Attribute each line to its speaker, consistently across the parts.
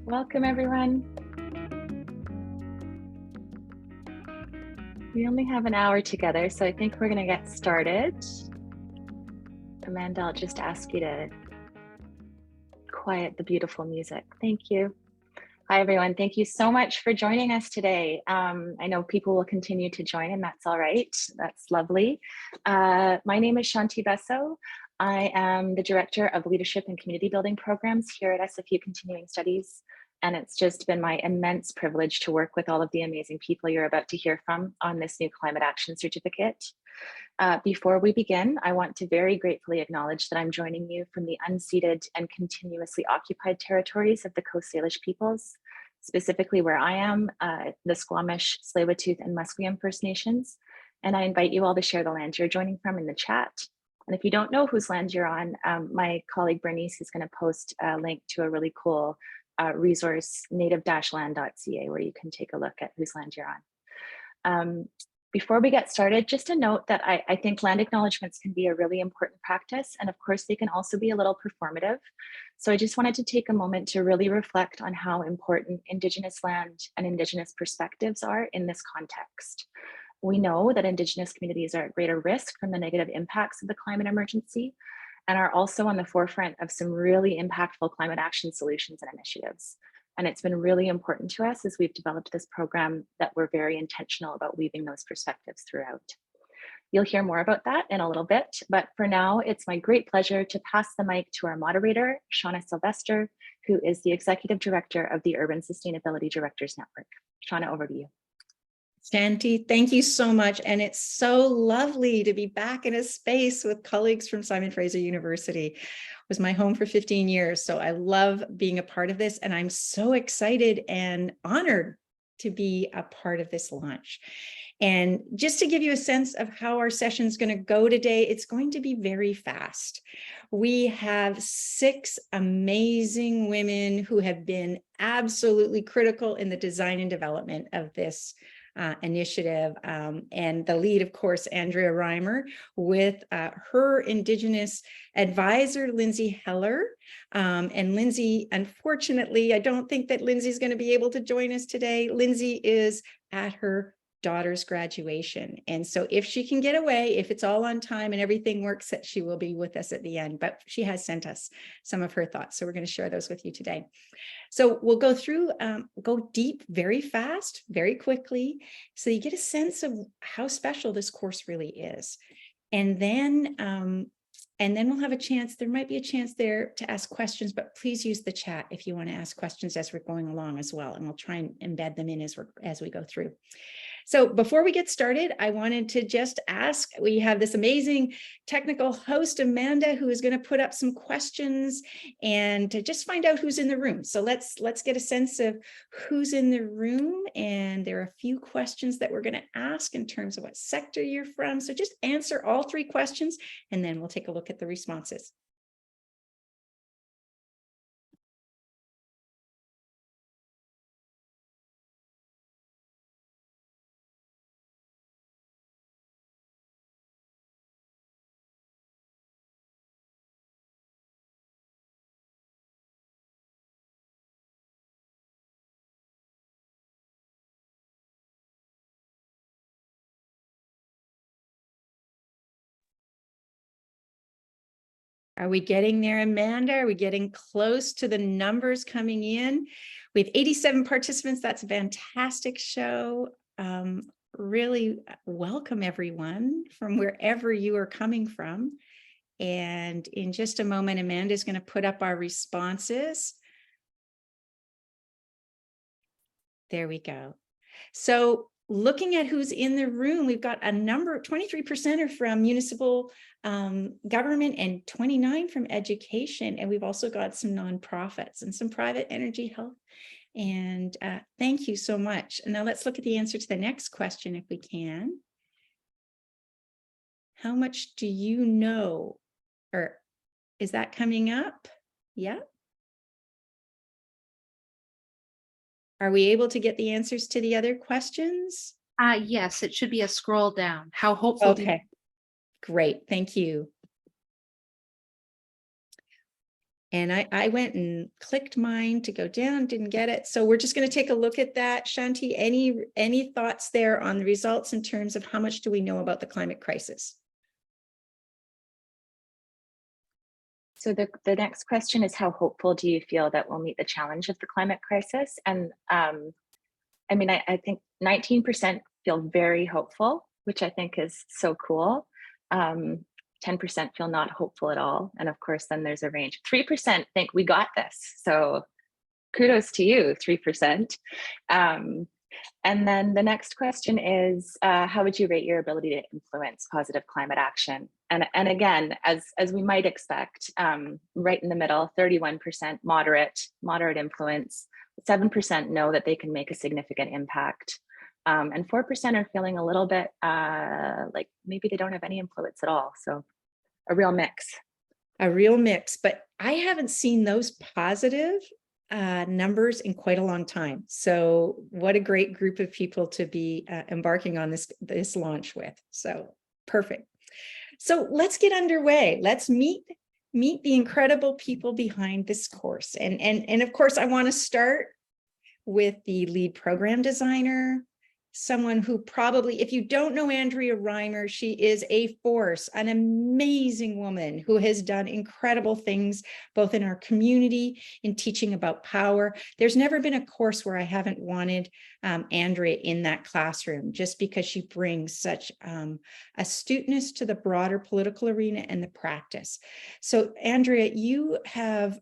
Speaker 1: Welcome, everyone. We only have an hour together, so I think we're going to get started. Amanda, I'll just ask you to quiet the beautiful music. Thank you. Hi, everyone. Thank you so much for joining us today. I know people will continue to join, and that's all right. That's lovely. My name is Shanti Besso. I am the Director of Leadership and Community Building Programs here at SFU Continuing Studies. And it's just been my immense privilege to work with all of the amazing people you're about to hear from on this new Climate Action Certificate. Before we begin, I want to very gratefully acknowledge that I'm joining you from the unceded and continuously occupied territories of the Coast Salish peoples, specifically where I am, the Squamish, Tsleil-Waututh, and Musqueam First Nations. And I invite you all to share the land you're joining from in the chat. And if you don't know whose land you're on, my colleague Bernice is going to post a link to a really cool resource, native-land.ca, where you can take a look at whose land you're on. Before we get started, just a note that I think land acknowledgements can be a really important practice, and of course they can also be a little performative. So I just wanted to take a moment to really reflect on how important Indigenous land and Indigenous perspectives are in this context. We know that Indigenous communities are at greater risk from the negative impacts of the climate emergency, and are also on the forefront of some really impactful climate action solutions and initiatives. And it's been really important to us as we've developed this program that we're very intentional about weaving those perspectives throughout. You'll hear more about that in a little bit, but for now, it's my great pleasure to pass the mic to our moderator, Shauna Sylvester, who is the Executive Director of the Urban Sustainability Directors Network. Shauna, over to you.
Speaker 2: Shanti, thank you so much. And it's so lovely to be back in a space with colleagues from Simon Fraser University. It was my home for 15 years. So I love being a part of this. And I'm so excited and honored to be a part of this launch. And just to give you a sense of how our session is going to go today, it's going to be very fast. We have 6 amazing women who have been absolutely critical in the design and development of this initiative, and the lead, of course, Andrea Reimer, with her Indigenous advisor, Lindsay Heller. And Lindsay, unfortunately, I don't think that Lindsay's going to be able to join us today. Lindsay is at her daughter's graduation. And so if she can get away, if it's all on time and everything works, that she will be with us at the end. But she has sent us some of her thoughts. So we're going to share those with you today. So we'll go through, go deep very fast, very quickly, so you get a sense of how special this course really is. And then we'll have a chance, there might be a chance there to ask questions, but please use the chat if you want to ask questions as we're going along as well. And we'll try and embed them in as we go through. So before we get started, I wanted to just ask, we have this amazing technical host, Amanda, who is going to put up some questions and to just find out who's in the room. So let's get a sense of who's in the room. And there are a few questions that we're going to ask in terms of what sector you're from. So just answer all 3 questions, and then we'll take a look at the responses. Are we getting there, Amanda? Are we getting close to the numbers coming in? We have 87 participants. That's a fantastic show. Really welcome everyone from wherever you are coming from. And in just a moment, Amanda is going to put up our responses. There we go. So looking at who's in the room, we've got a number, 23% are from municipal government and 29 from education. And we've also got some nonprofits and some private energy health. And thank you so much. And now let's look at the answer to the next question if we can. How much do you know? Or is that coming up? Yeah. Are we able to get the answers to the other questions?
Speaker 3: Yes, it should be a scroll down. How hopeful do you?
Speaker 2: Okay, great, thank you. And I went and clicked mine to go down, didn't get it. So we're just going to take a look at that. Shanti, any thoughts there on the results in terms of how much do we know about the climate crisis?
Speaker 1: So the next question is, how hopeful do you feel that we'll meet the challenge of the climate crisis? And I mean, I think 19% feel very hopeful, which I think is so cool. 10% feel not hopeful at all. And of course, then there's a range. 3% think we got this. So kudos to you, 3%. And then the next question is, how would you rate your ability to influence positive climate action? And again, as we might expect, right in the middle, 31% moderate influence, 7% know that they can make a significant impact, and 4% are feeling a little bit like maybe they don't have any influence at all. So a real mix.
Speaker 2: A real mix, but I haven't seen those positive numbers in quite a long time. So what a great group of people to be embarking on this launch with. So perfect. So let's get underway. Let's meet the incredible people behind this course. And of course, I want to start with the lead program designer, someone who probably, if you don't know Andrea Reimer, she is a force, an amazing woman who has done incredible things, both in our community, in teaching about power. There's never been a course where I haven't wanted Andrea in that classroom, just because she brings such astuteness to the broader political arena and the practice. So Andrea, you have,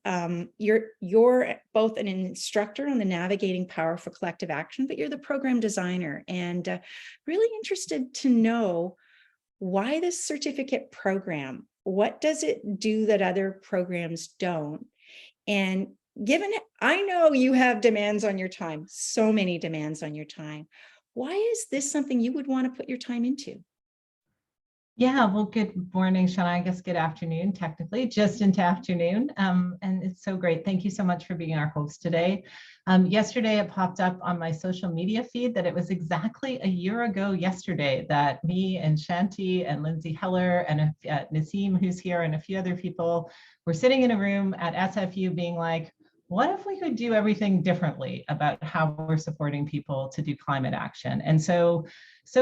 Speaker 2: you're both an instructor on the Navigating Power for Collective Action, but you're the program designer. And really interested to know why this certificate program. What does it do that other programs don't? And given I know you have demands on your time, so many demands on your time, why is this something you would want to put your time into?
Speaker 4: Yeah, well, good morning, Shana. I guess good afternoon, technically, just into afternoon. And it's so great. Thank you so much for being our host today. Yesterday, it popped up on my social media feed that it was exactly a year ago yesterday that me and Shanti and Lindsay Heller and Naseem, who's here, and a few other people were sitting in a room at SFU being like, what if we could do everything differently about how we're supporting people to do climate action? And so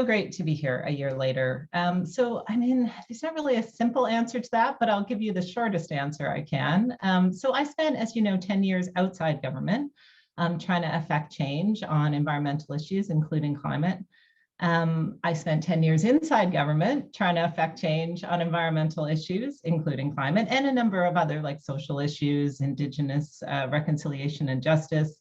Speaker 4: great to be here a year later. So, I mean, there's not really a simple answer to that, but I'll give you the shortest answer I can. So I spent, as you know, 10 years outside government, trying to affect change on environmental issues, including climate. I spent 10 years inside government trying to affect change on environmental issues, including climate, and a number of other like social issues, Indigenous reconciliation and justice.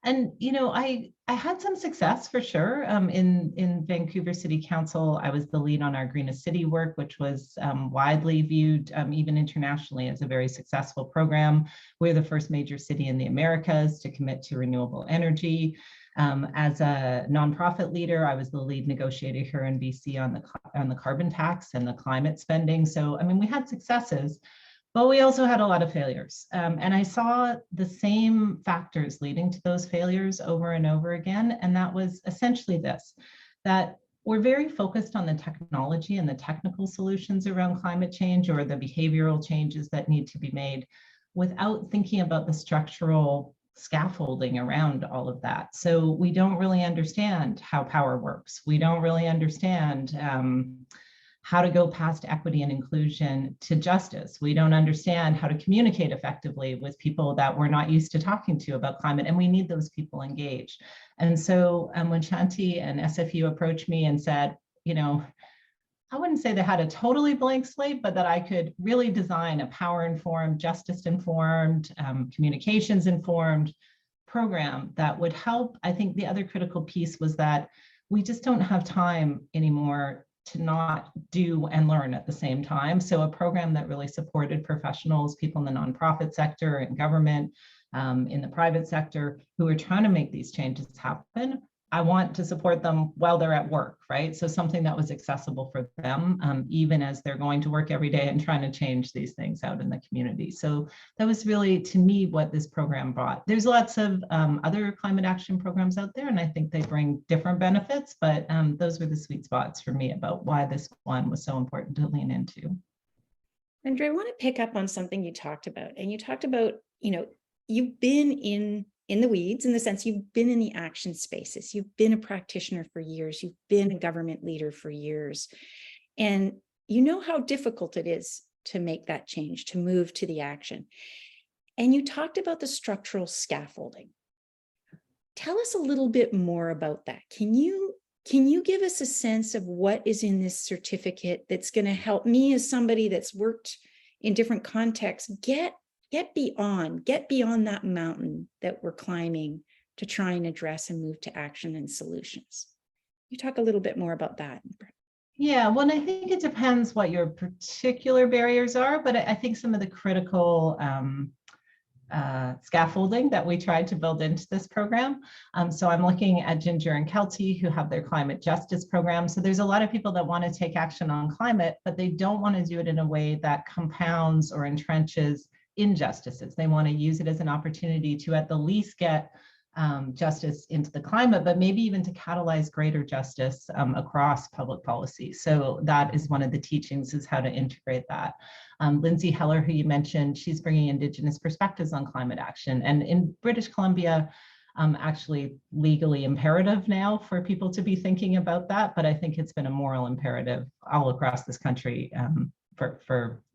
Speaker 4: And, you know, I had some success for sure. In Vancouver City Council, I was the lead on our Greenest City work, which was widely viewed, even internationally, as a very successful program. We're the first major city in the Americas to commit to renewable energy. As a nonprofit leader, I was the lead negotiator here in BC on the carbon tax and the climate spending. So, I mean, we had successes, but we also had a lot of failures. And I saw the same factors leading to those failures over and over again. And that was essentially this, that we're very focused on the technology and the technical solutions around climate change or the behavioral changes that need to be made without thinking about the structural scaffolding around all of that. So we don't really understand how power works. We don't really understand how to go past equity and inclusion to justice. We don't understand how to communicate effectively with people that we're not used to talking to about climate, and we need those people engaged. And so when Shanti and SFU approached me and said, you know, I wouldn't say they had a totally blank slate, but that I could really design a power-informed, justice-informed, communications-informed program that would help. I think the other critical piece was that we just don't have time anymore to not do and learn at the same time. So a program that really supported professionals, people in the nonprofit sector and government, in the private sector, who are trying to make these changes happen. I want to support them while they're at work, right? So something that was accessible for them, even as they're going to work every day and trying to change these things out in the community. So that was really, to me, what this program brought. There's lots of other climate action programs out there, and I think they bring different benefits, but those were the sweet spots for me about why this one was so important to lean into.
Speaker 2: Andrea, I want to pick up on something you talked about, and you talked about, you know, you've been in the weeds, in the sense you've been in the action spaces, you've been a practitioner for years, you've been a government leader for years, and you know how difficult it is to make that change, to move to the action. And you talked about the structural scaffolding. Tell us a little bit more about that. Can you give us a sense of what is in this certificate that's going to help me, as somebody that's worked in different contexts, get beyond that mountain that we're climbing to try and address and move to action and solutions? You talk a little bit more about that.
Speaker 4: Yeah, well, I think it depends what your particular barriers are, but I think some of the critical scaffolding that we tried to build into this program. So I'm looking at Ginger and Kelty, who have their climate justice program. So there's a lot of people that want to take action on climate, but they don't want to do it in a way that compounds or entrenches injustices. They want to use it as an opportunity to at the least get justice into the climate, but maybe even to catalyze greater justice across public policy. So that is one of the teachings, is how to integrate that. Lindsay Heller, who you mentioned, she's bringing Indigenous perspectives on climate action. And in British Columbia, actually legally imperative now for people to be thinking about that, but I think it's been a moral imperative all across this country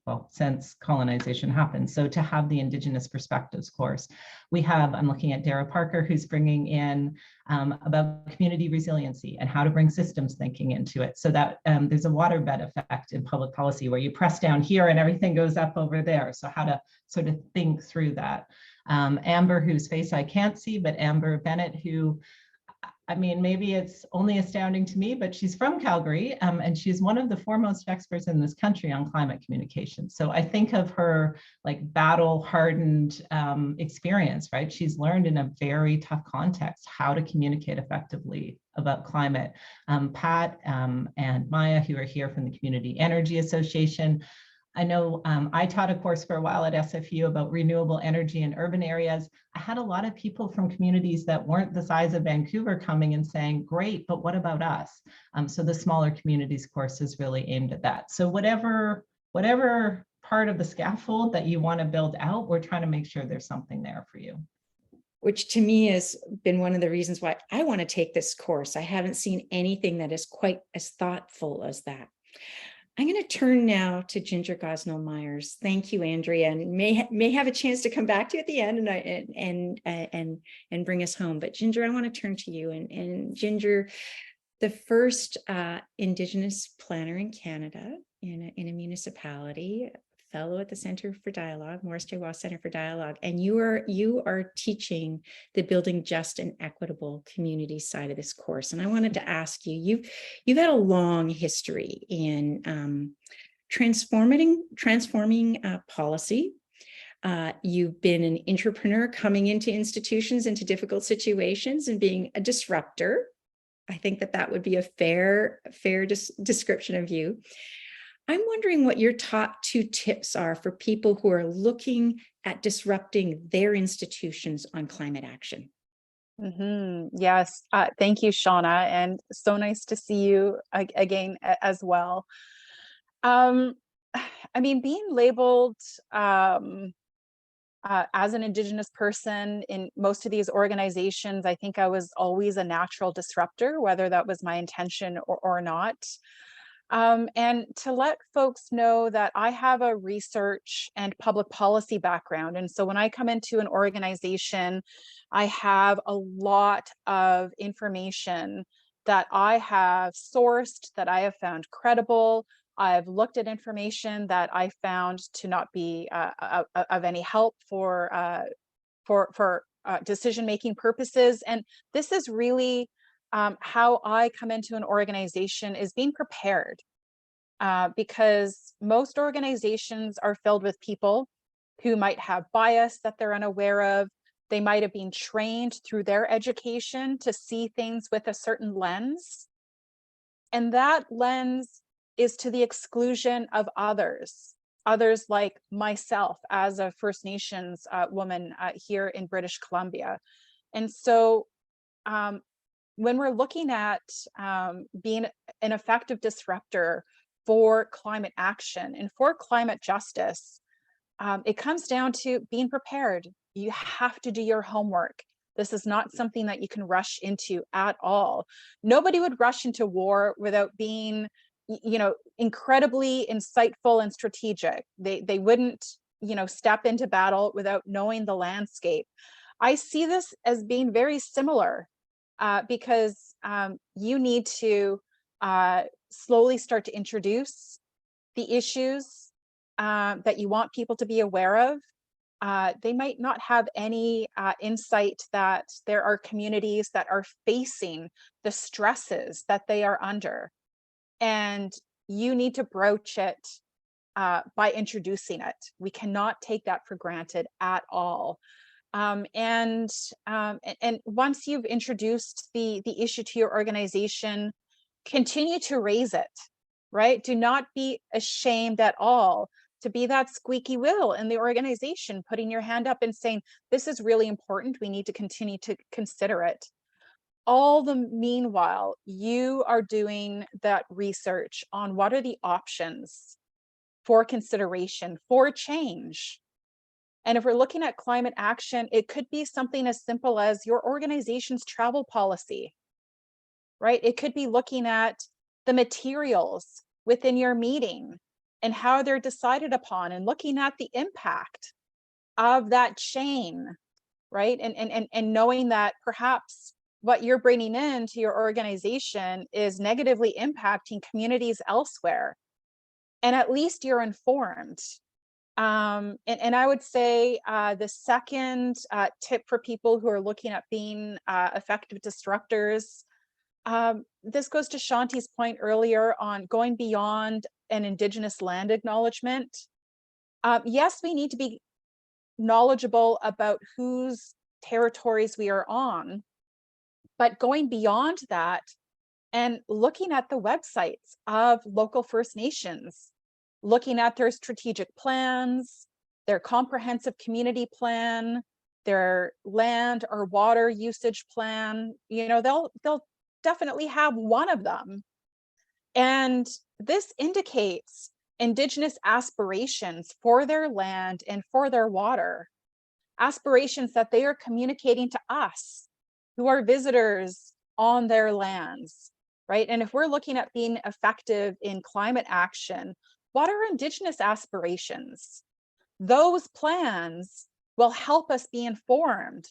Speaker 4: well, since colonization happened. So to have the Indigenous perspectives course, we have, I'm looking at Dara Parker, who's bringing in about community resiliency and how to bring systems thinking into it. So that there's a waterbed effect in public policy where you press down here and everything goes up over there. So how to sort of think through that. Amber, whose face I can't see, but Amber Bennett, who, I mean, maybe it's only astounding to me, but she's from Calgary, and she's one of the foremost experts in this country on climate communication. So I think of her like battle-hardened experience, right? She's learned in a very tough context how to communicate effectively about climate. Pat and Maya, who are here from the Community Energy Association. I know I taught a course for a while at SFU about renewable energy in urban areas. I had a lot of people from communities that weren't the size of Vancouver coming and saying, great, but what about us? So the smaller communities course is really aimed at that. So whatever part of the scaffold that you want to build out, we're trying to make sure there's something there for you.
Speaker 2: Which to me has been one of the reasons why I want to take this course. I haven't seen anything that is quite as thoughtful as that. I'm going to turn now to Ginger Gosnell-Myers. Thank you, Andrea, and may have a chance to come back to you at the end and bring us home. But Ginger, I want to turn to you. And Ginger, the first Indigenous planner in Canada in a municipality, fellow at the Center for Dialogue, Maurice J. Center for Dialogue, and you are teaching the Building Just and Equitable Communities side of this course. And I wanted to ask you, you've had a long history in transforming policy. You've been an entrepreneur coming into institutions, into difficult situations, and being a disruptor. I think that would be a fair description of you. I'm wondering what your top 2 tips are for people who are looking at disrupting their institutions on climate action.
Speaker 5: Yes, thank you, Shauna, and so nice to see you again as well. I mean, being labeled as an Indigenous person in most of these organizations, I think I was always a natural disruptor, whether that was my intention or not. And to let folks know that I have a research and public policy background. And so when I come into an organization, I have a lot of information that I have sourced, that I have found credible. I've looked at information that I found to not be of any help for decision-making purposes. And this is really how I come into an organization, is being prepared, because most organizations are filled with people who might have bias that they're unaware of. They might have been trained through their education to see things with a certain lens. And that lens is to the exclusion of others like myself as a First Nations woman here in British Columbia. And so when we're looking at being an effective disruptor for climate action and for climate justice, it comes down to being prepared. You have to do your homework. This is not something that you can rush into at all. Nobody would rush into war without being, incredibly insightful and strategic. They wouldn't, step into battle without knowing the landscape. I see this as being very similar, because you need to slowly start to introduce the issues that you want people to be aware of. They might not have any insight that there are communities that are facing the stresses that they are under. And you need to broach it by introducing it. We cannot take that for granted at all. And once you've introduced the issue to your organization, continue to raise it, right? Do not be ashamed at all to be that squeaky wheel in the organization, putting your hand up and saying, this is really important. We need to continue to consider it. All the meanwhile, you are doing that research on what are the options for consideration, for change. And if we're looking at climate action, it could be something as simple as your organization's travel policy, right? It could be looking at the materials within your meeting and how they're decided upon, and looking at the impact of that chain, right? And knowing that perhaps what you're bringing into your organization is negatively impacting communities elsewhere. And at least you're informed. And I would say the second tip for people who are looking at being effective disruptors, this goes to Shanti's point earlier on going beyond an Indigenous land acknowledgement. Yes, we need to be knowledgeable about whose territories we are on, but going beyond that and looking at the websites of local First Nations, looking at their strategic plans, their comprehensive community plan, their land or water usage plan, they'll definitely have one of them. And this indicates Indigenous aspirations for their land and for their water, aspirations that they are communicating to us who are visitors on their lands, right? And if we're looking at being effective in climate action, what are Indigenous aspirations? Those plans will help us be informed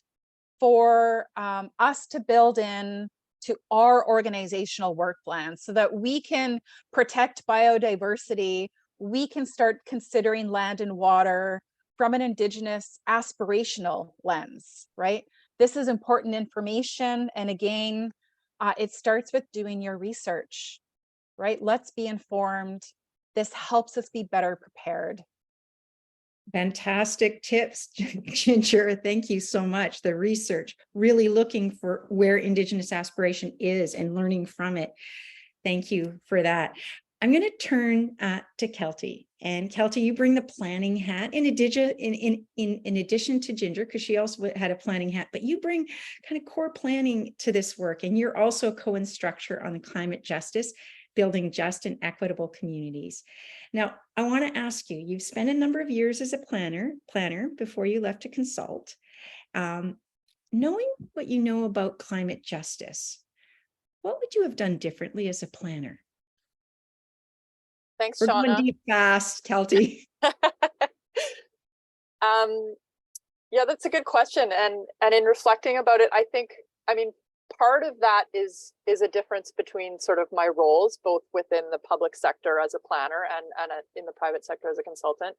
Speaker 5: for us to build in to our organizational work plans so that we can protect biodiversity. We can start considering land and water from an Indigenous aspirational lens, right? This is important information. And again, it starts with doing your research, right? Let's be informed. This helps us be better prepared.
Speaker 2: Fantastic tips, Ginger. Thank you so much. The research, really looking for where Indigenous aspiration is and learning from it. Thank you for that. I'm going to turn to Kelty. And Kelty, you bring the planning hat in addition to Ginger, because she also had a planning hat, but you bring kind of core planning to this work. And you're also a co-instructor on the climate justice, building just and equitable communities. Now, I want to ask you, you've spent a number of years as a planner before you left to consult. Knowing what you know about climate justice, what would you have done differently as a planner?
Speaker 6: Thanks,
Speaker 2: We're going
Speaker 6: Shauna.
Speaker 2: deep fast, Kelty.
Speaker 6: Yeah, that's a good question. And in reflecting about it, I think, I mean, part of that is a difference between sort of my roles, both within the public sector as a planner and in the private sector as a consultant.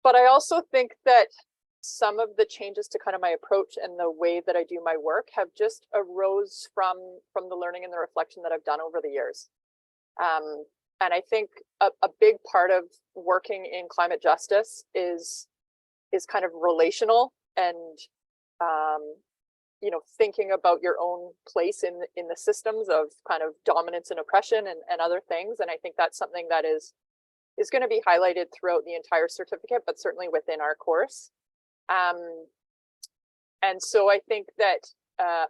Speaker 6: But I also think that some of the changes to kind of my approach and the way that I do my work have just arose from the learning and the reflection that I've done over the years. And I think a big part of working in climate justice is kind of relational and you know, thinking about your own place in the systems of kind of dominance and oppression and other things. And I think that's something that is going to be highlighted throughout the entire certificate, but certainly within our course. And so I think that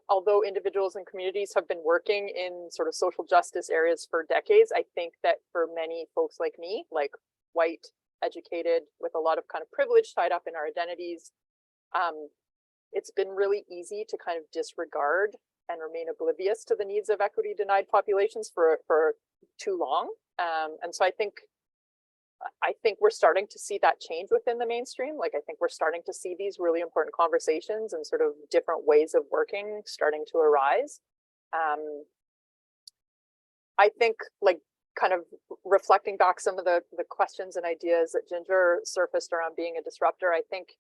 Speaker 6: although individuals and communities have been working in sort of social justice areas for decades, I think that for many folks like me, like white, educated, with a lot of kind of privilege tied up in our identities, it's been really easy to kind of disregard and remain oblivious to the needs of equity denied populations for too long. And so I think we're starting to see that change within the mainstream. Like, I think we're starting to see these really important conversations and sort of different ways of working starting to arise. I think, like, kind of reflecting back some of the questions and ideas that Ginger surfaced around being a disruptor, I think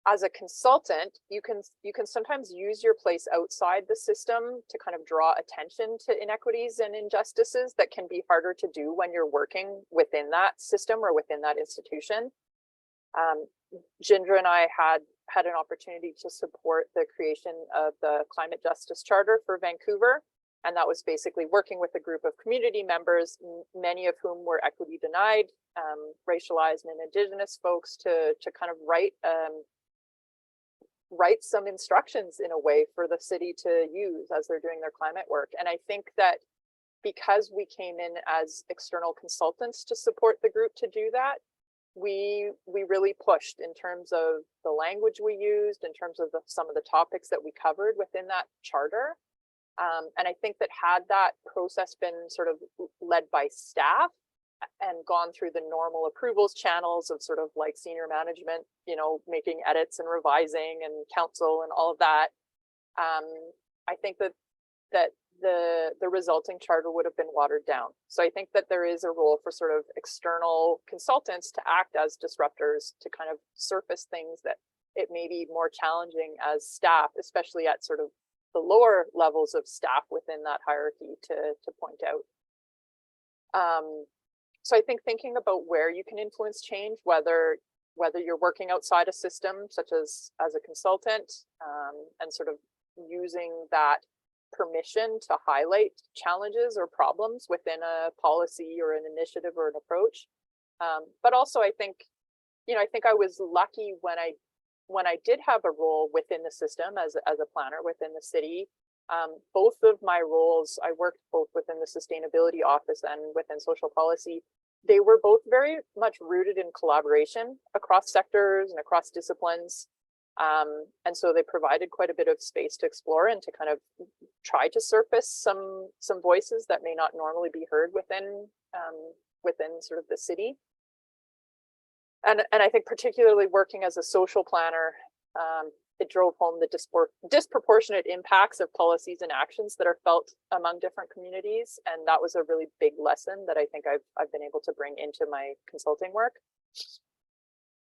Speaker 6: as a consultant, you can sometimes use your place outside the system to kind of draw attention to inequities and injustices that can be harder to do when you're working within that system or within that institution. Ginger and I had an opportunity to support the creation of the Climate Justice Charter for Vancouver. And that was basically working with a group of community members, many of whom were equity denied, racialized and Indigenous folks, to kind of write some instructions in a way for the city to use as they're doing their climate work. And I think that because we came in as external consultants to support the group to do that, we really pushed in terms of the language we used, in terms of some of the topics that we covered within that charter. And I think that had that process been sort of led by staff and gone through the normal approvals channels of sort of like senior management, you know, making edits and revising and council and all of that, I think that the resulting charter would have been watered down. So I think that there is a role for sort of external consultants to act as disruptors, to kind of surface things that it may be more challenging as staff, especially at sort of the lower levels of staff within that hierarchy, to point out. So I think thinking about where you can influence change, whether you're working outside a system, such as a consultant, and sort of using that permission to highlight challenges or problems within a policy or an initiative or an approach. But also, I think, you know, I think I was lucky when I did have a role within the system as a planner within the city. Both of my roles, I worked both within the sustainability office and within social policy. They were both very much rooted in collaboration across sectors and across disciplines. And so they provided quite a bit of space to explore and to kind of try to surface some voices that may not normally be heard within sort of the city. And I think particularly working as a social planner, it drove home the disproportionate impacts of policies and actions that are felt among different communities. And that was a really big lesson that I think I've been able to bring into my consulting work.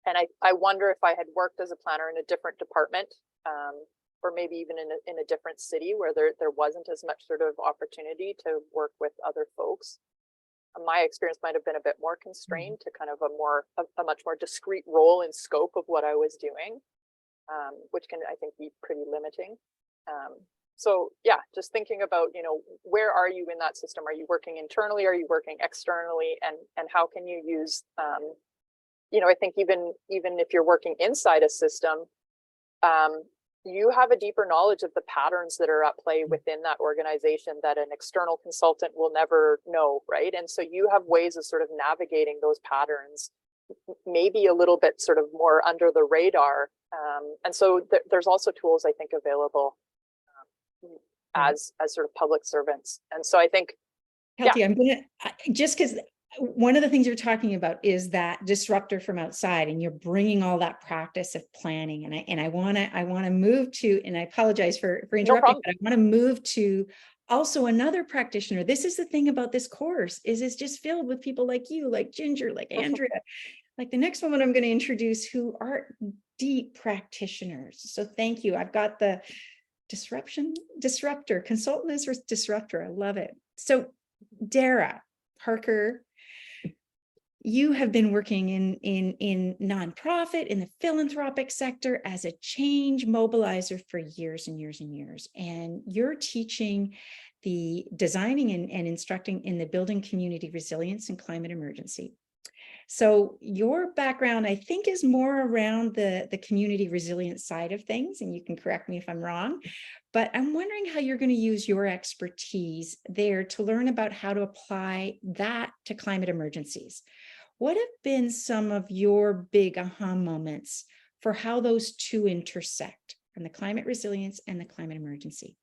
Speaker 6: And I wonder if I had worked as a planner in a different department, or maybe even in a different city where there wasn't as much sort of opportunity to work with other folks, my experience might have been a bit more constrained to kind of a much more discrete role and scope of what I was doing. Which can, I think, be pretty limiting. So yeah, just thinking about, you know, where are you in that system? Are you working internally? Are you working externally? And how can you use, you know, I think even if you're working inside a system, you have a deeper knowledge of the patterns that are at play within that organization that an external consultant will never know, right? And so you have ways of sort of navigating those patterns, maybe a little bit sort of more under the radar. And so there's also tools, I think, available as sort of public servants. And so I think,
Speaker 2: Kelty,
Speaker 6: yeah.
Speaker 2: I'm gonna, just because one of the things you're talking about is that disruptor from outside, and you're bringing all that practice of planning. And I want to move to, and I apologize for interrupting, but I want to move to also another practitioner. This is the thing about this course, is it's just filled with people like you, like Ginger, like Andrea, like the next woman I'm going to introduce, who are deep practitioners. So thank you. I've got the disruptor, consultant is disruptor. I love it. So Dara Parker, you have been working in nonprofit, in the philanthropic sector as a change mobilizer for years and years and years. And you're teaching the designing and instructing in the building community resilience and climate emergency. So your background, I think, is more around the community resilience side of things, and you can correct me if I'm wrong, but I'm wondering how you're going to use your expertise there to learn about how to apply that to climate emergencies. What have been some of your big aha moments for how those two intersect, from the climate resilience and the climate emergency?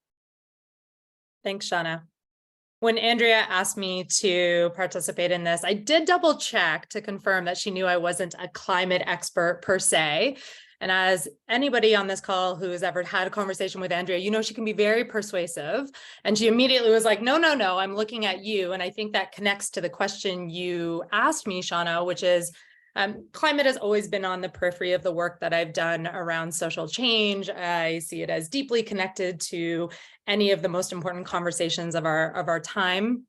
Speaker 7: Thanks, Shauna. When Andrea asked me to participate in this, I did double check to confirm that she knew I wasn't a climate expert per se. And as anybody on this call who has ever had a conversation with Andrea, you know, she can be very persuasive. And she immediately was like, no, I'm looking at you. And I think that connects to the question you asked me, Shauna, which is, climate has always been on the periphery of the work that I've done around social change. I see it as deeply connected to any of the most important conversations of our time,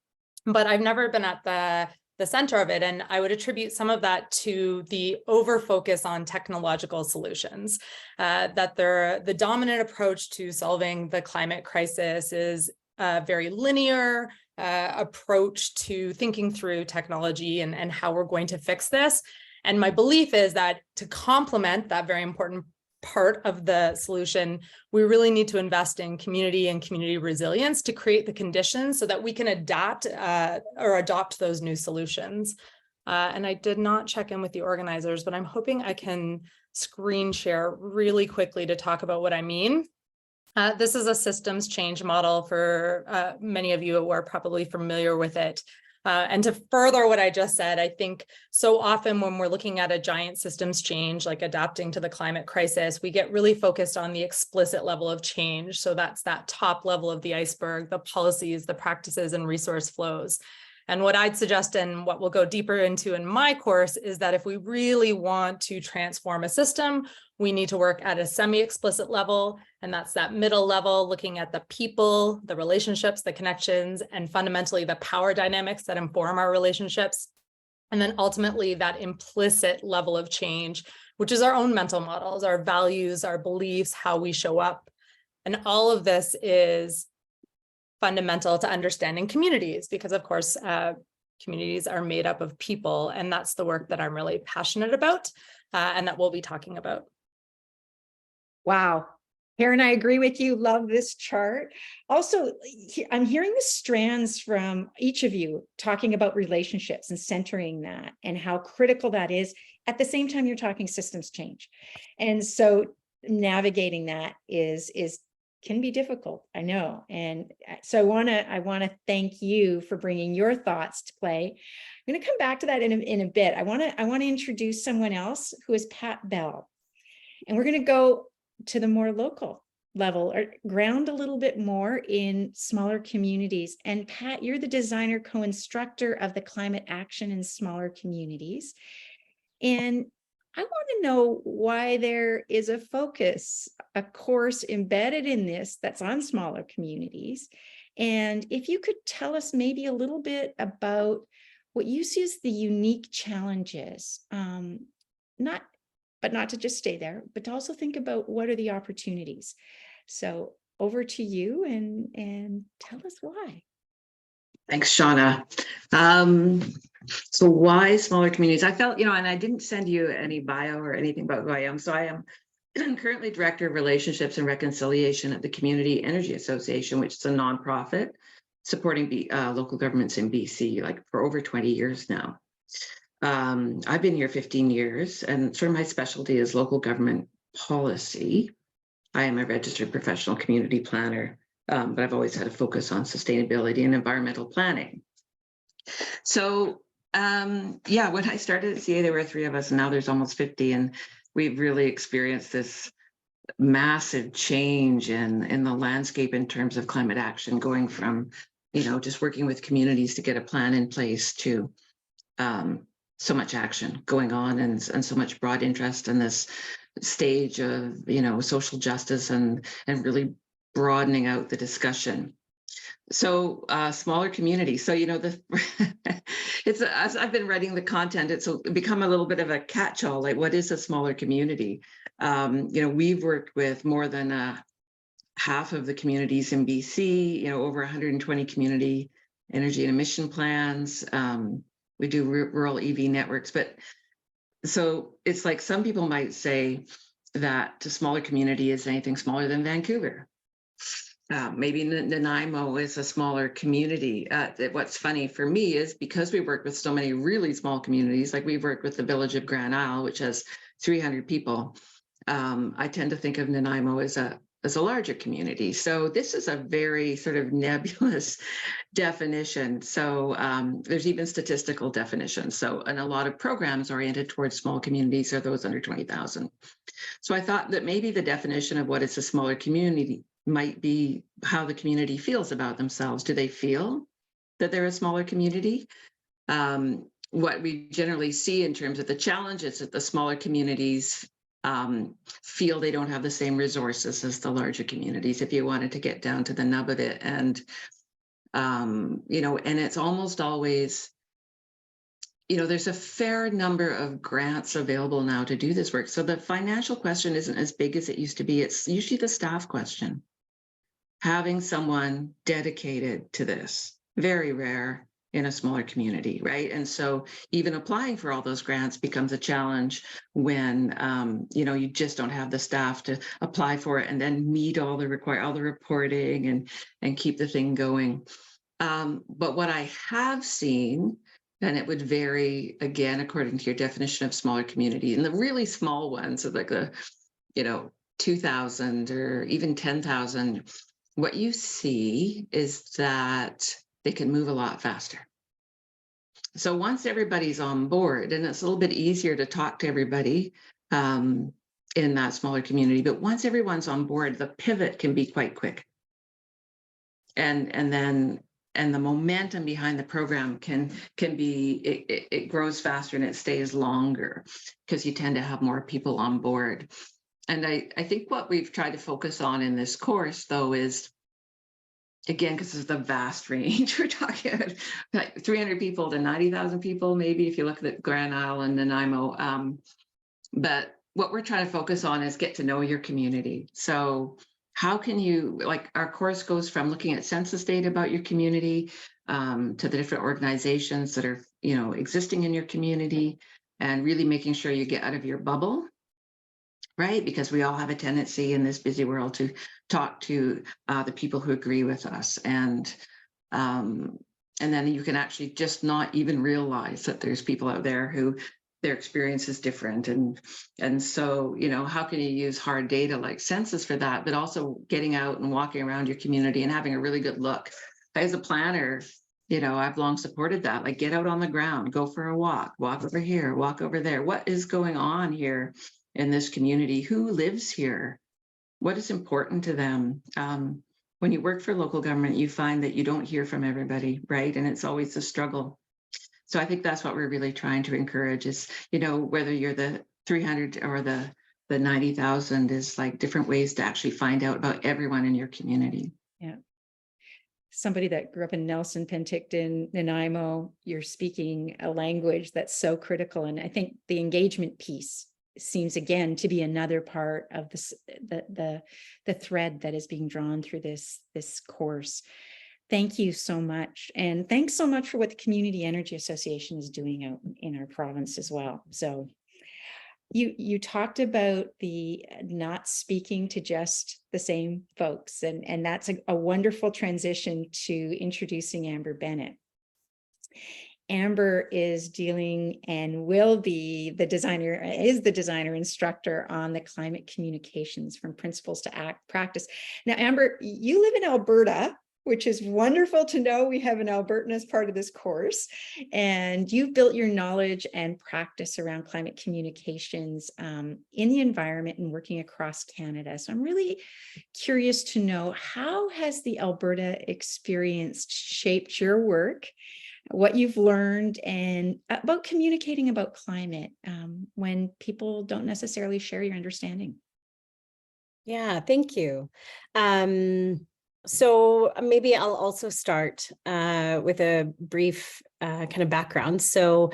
Speaker 7: but I've never been at the center of it. And I would attribute some of that to the over-focus on technological solutions, that the dominant approach to solving the climate crisis is a very linear approach to thinking through technology and how we're going to fix this. And my belief is that to complement that very important part of the solution, we really need to invest in community and community resilience to create the conditions so that we can adapt or adopt those new solutions. And I did not check in with the organizers, but I'm hoping I can screen share really quickly to talk about what I mean. This is a systems change model for many of you who are probably familiar with it. And to further what I just said, I think so often when we're looking at a giant systems change, like adapting to the climate crisis, we get really focused on the explicit level of change. So that's that top level of the iceberg, the policies, the practices, and resource flows. And what I'd suggest, and what we'll go deeper into in my course, is that if we really want to transform a system, we need to work at a semi-explicit level, and that's that middle level, looking at the people, the relationships, the connections, and fundamentally the power dynamics that inform our relationships. And then ultimately that implicit level of change, which is our own mental models, our values, our beliefs, how we show up. And all of this is fundamental to understanding communities, because of course, communities are made up of people, and that's the work that I'm really passionate about and that we'll be talking about.
Speaker 2: Wow. Karen, I agree with you. Love this chart. Also, I'm hearing the strands from each of you talking about relationships and centering that and how critical that is. At the same time, you're talking systems change. And so navigating that can be difficult, I know. And so I want to thank you for bringing your thoughts to play. I'm going to come back to that in a bit. I want to introduce someone else, who is Pat Bell. And we're going to go to the more local level, or ground a little bit more in smaller communities. And Pat, you're the designer co-instructor of the climate action in smaller communities. And I want to know why there is a focus, a course embedded in this that's on smaller communities. And if you could tell us maybe a little bit about what you see as the unique challenges, not to just stay there, but to also think about what are the opportunities. So over to you, and tell us why.
Speaker 8: Thanks, Shauna. So why smaller communities? I felt, and I didn't send you any bio or anything about who I am. So I am currently Director of Relationships and Reconciliation at the Community Energy Association, which is a nonprofit supporting local governments in BC, like for over 20 years now. I've been here 15 years, and sort of my specialty is local government policy. I am a registered professional community planner, but I've always had a focus on sustainability and environmental planning. So Yeah, when I started at CA, there were 3 of us, and now there's almost 50, and we've really experienced this massive change in the landscape in terms of climate action, going from, just working with communities to get a plan in place to so much action going on, and so much broad interest in this stage of, social justice and really broadening out the discussion. So smaller communities. So, it's as I've been writing the content, it's become a little bit of a catch-all. Like, what is a smaller community? We've worked with more than half of the communities in BC, over 120 community energy and emission plans. We do rural EV networks, but so it's like some people might say that a smaller community is anything smaller than Vancouver. Maybe Nanaimo is a smaller community. What's funny for me is because we work with so many really small communities, like we've worked with the village of Grand Isle, which has 300 people. I tend to think of Nanaimo as a larger community. So this is a very sort of nebulous definition. So there's even statistical definitions. So, and a lot of programs oriented towards small communities are those under 20,000. So I thought that maybe the definition of what is a smaller community might be how the community feels about themselves. Do they feel that they're a smaller community? What we generally see in terms of the challenges that the smaller communities feel they don't have the same resources as the larger communities, if you wanted to get down to the nub of it. And, and it's almost always, there's a fair number of grants available now to do this work. So the financial question isn't as big as it used to be. It's usually the staff question. Having someone dedicated to this, very rare in a smaller community, right? And so even applying for all those grants becomes a challenge when, you just don't have the staff to apply for it and then meet all the reporting and keep the thing going. But what I have seen, and it would vary again according to your definition of smaller community, and the really small ones of like 2,000 or even 10,000, what you see is that they can move a lot faster. So once everybody's on board, and it's a little bit easier to talk to everybody in that smaller community, but once everyone's on board, the pivot can be quite quick. And the momentum behind the program can be, it grows faster and it stays longer because you tend to have more people on board. And I think what we've tried to focus on in this course, though, is, again, because it's the vast range, we're talking about like 300 people to 90,000 people, maybe, if you look at Grand Isle and Nanaimo. But what we're trying to focus on is get to know your community. So how can you, like, our course goes from looking at census data about your community to the different organizations that are, existing in your community, and really making sure you get out of your bubble. Right, because we all have a tendency in this busy world to talk to the people who agree with us, and then you can actually just not even realize that there's people out there who their experience is different, and so how can you use hard data like census for that, but also getting out and walking around your community and having a really good look. As a planner, I've long supported that. Like, get out on the ground, go for a walk over here, walk over there. What is going on here in this community? Who lives here? What is important to them? When you work for local government, you find that you don't hear from everybody, right? And it's always a struggle. So I think that's what we're really trying to encourage is, whether you're the 300 or the 90,000, is like different ways to actually find out about everyone in your community.
Speaker 2: Yeah. Somebody that grew up in Nelson, Penticton, Nanaimo, you're speaking a language that's so critical. And I think the engagement piece seems again to be another part of this, the thread that is being drawn through this course. Thank you so much. And thanks so much for what the Community Energy Association is doing out in our province as well. So you talked about the not speaking to just the same folks, and that's a wonderful transition to introducing Amber Bennett. Amber is dealing and will be the designer, is the designer instructor on the climate communications from principles to practice. Now, Amber, you live in Alberta, which is wonderful to know we have an Albertan as part of this course. And you've built your knowledge and practice around climate communications in the environment and working across Canada. So I'm really curious to know, how has the Alberta experience shaped your work, what you've learned, and about communicating about climate when people don't necessarily share your understanding?
Speaker 9: Yeah, thank you. So maybe I'll also start with a brief kind of background. So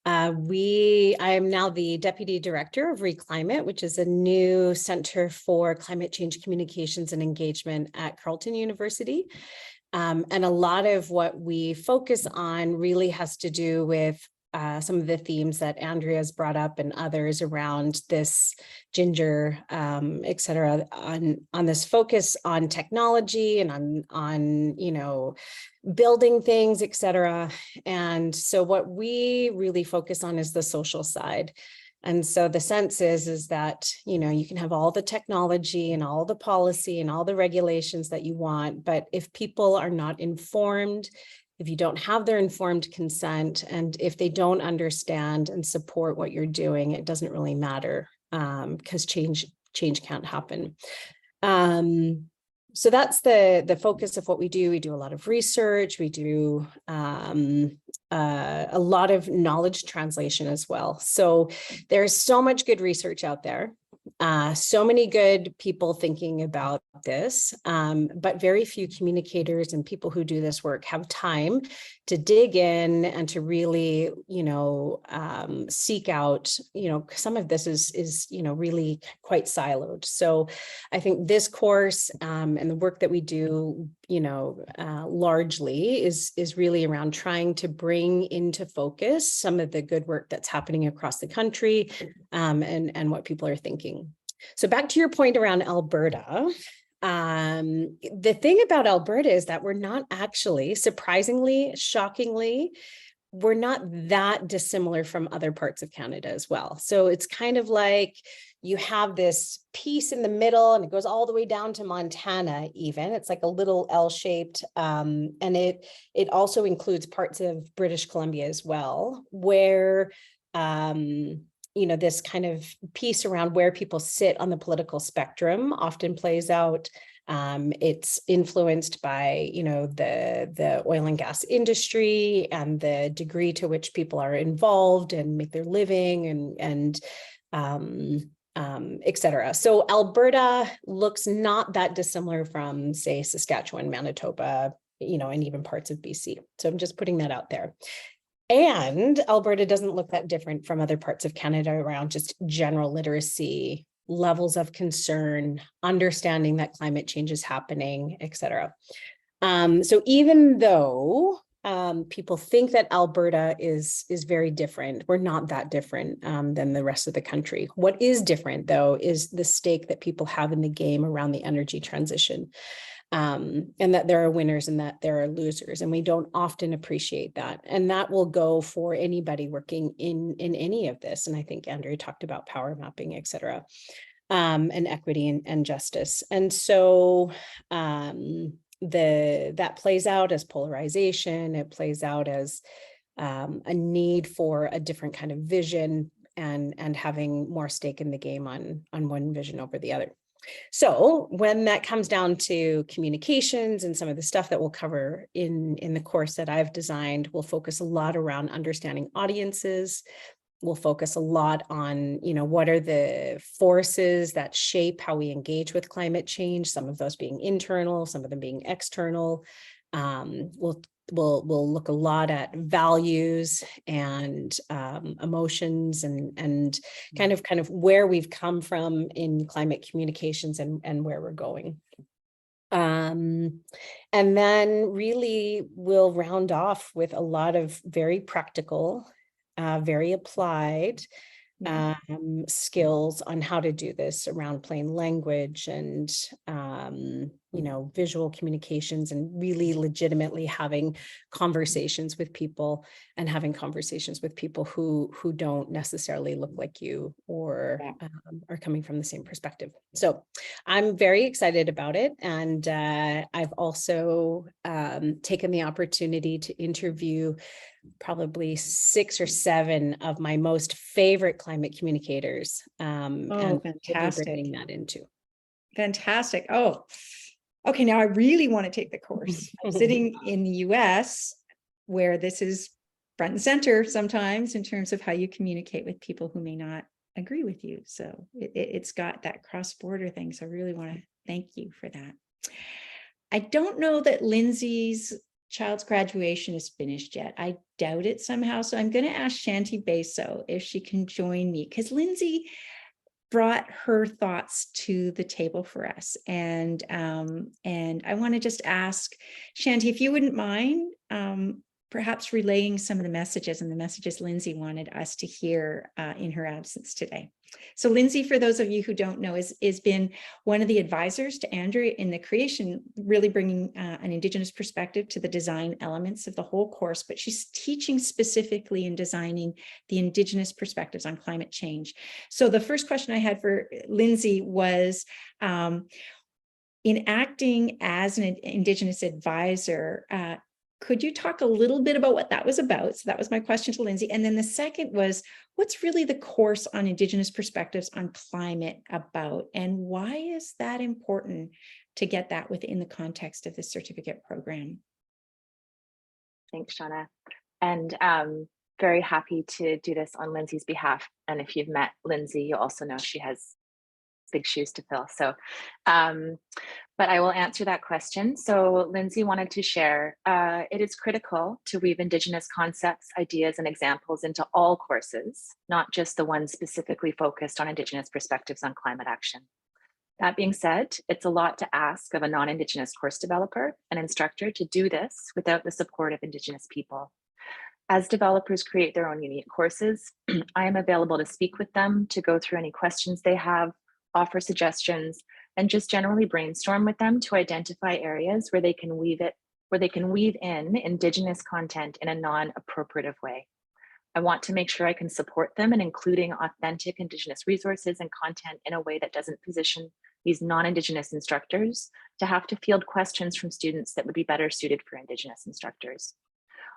Speaker 9: I am now the Deputy Director of Reclimate, which is a new Center for Climate Change Communications and Engagement at Carleton University. And a lot of what we focus on really has to do with some of the themes that Andrea's brought up and others around this ginger, et cetera, on this focus on technology and on building things, et cetera. And so what we really focus on is the social side. And so the sense is that, you can have all the technology and all the policy and all the regulations that you want, but if people are not informed, if you don't have their informed consent, and if they don't understand and support what you're doing, it doesn't really matter, because change can't happen. So that's the focus of what we do. We do a lot of research. We do a lot of knowledge translation as well. So there's so much good research out there. So many good people thinking about this, but very few communicators and people who do this work have time to dig in and to really, seek out, some of this is really quite siloed. So I think this course and the work that we do, largely is really around trying to bring into focus some of the good work that's happening across the country, and what people are thinking. So back to your point around Alberta, the thing about Alberta is that we're not actually, surprisingly, shockingly, we're not that dissimilar from other parts of Canada as well. So it's kind of like you have this piece in the middle and it goes all the way down to Montana even. It's like a little L-shaped, and it also includes parts of British Columbia as well, where this kind of piece around where people sit on the political spectrum often plays out. It's influenced by, the oil and gas industry and the degree to which people are involved and make their living and et cetera. So Alberta looks not that dissimilar from, say, Saskatchewan, Manitoba, and even parts of BC. So I'm just putting that out there. And Alberta doesn't look that different from other parts of Canada around just general literacy, levels of concern, understanding that climate change is happening, et cetera. So even though people think that Alberta is very different, we're not that different than the rest of the country. What is different, though, is the stake that people have in the game around the energy transition. And that there are winners and that there are losers, and we don't often appreciate that. And that will go for anybody working in any of this. And I think Andrea talked about power mapping, et cetera, and equity and justice. And so that plays out as polarization. It plays out as a need for a different kind of vision and having more stake in the game on one vision over the other. So when that comes down to communications and some of the stuff that we'll cover in the course that I've designed, we'll focus a lot around understanding audiences. We'll focus a lot on, what are the forces that shape how we engage with climate change, some of those being internal, some of them being external. We'll look a lot at values and emotions and kind of where we've come from in climate communications and where we're going. And then really we'll round off with a lot of very practical, very applied skills on how to do this around plain language and visual communications and really legitimately having conversations with people and having conversations with people who don't necessarily look like you or are coming from the same perspective. So I'm very excited about it. And I've also taken the opportunity to interview probably 6 or 7 of my most favorite climate communicators. And
Speaker 2: fantastic.
Speaker 9: bringing that into.
Speaker 2: Fantastic. Oh, okay. Now I really want to take the course. I'm sitting in the US where this is front and center sometimes in terms of how you communicate with people who may not agree with you. So it's got that cross-border thing. So I really want to thank you for that. I don't know that Lindsay's child's graduation is finished yet. I doubt it somehow. So I'm going to ask Shanti Beso if she can join me, because Lindsay brought her thoughts to the table for us. And I want to just ask Shanti, if you wouldn't mind, perhaps relaying some of the messages Lindsay wanted us to hear in her absence today. So Lindsay, for those of you who don't know, is been one of the advisors to Andrea in the creation, really bringing an Indigenous perspective to the design elements of the whole course, but she's teaching specifically in designing the Indigenous perspectives on climate change. So the first question I had for Lindsay was, in acting as an Indigenous advisor, could you talk a little bit about what that was about? So that was my question to Lindsay. And then the second was, what's really the course on Indigenous perspectives on climate about? And why is that important to get that within the context of the certificate program?
Speaker 1: Thanks, Shauna. And very happy to do this on Lindsay's behalf. And if you've met Lindsay, you also know she has big shoes to fill. So, but I will answer that question. So Lindsay wanted to share, it is critical to weave Indigenous concepts, ideas, and examples into all courses, not just the ones specifically focused on Indigenous perspectives on climate action. That being said, it's a lot to ask of a non-Indigenous course developer and instructor to do this without the support of Indigenous people. As developers create their own unique courses, I am available to speak with them, to go through any questions they have, offer suggestions, and just generally brainstorm with them to identify areas where they can weave in Indigenous content in a non-appropriative way. I want to make sure I can support them in including authentic Indigenous resources and content in a way that doesn't position these non-Indigenous instructors to have to field questions from students that would be better suited for Indigenous instructors.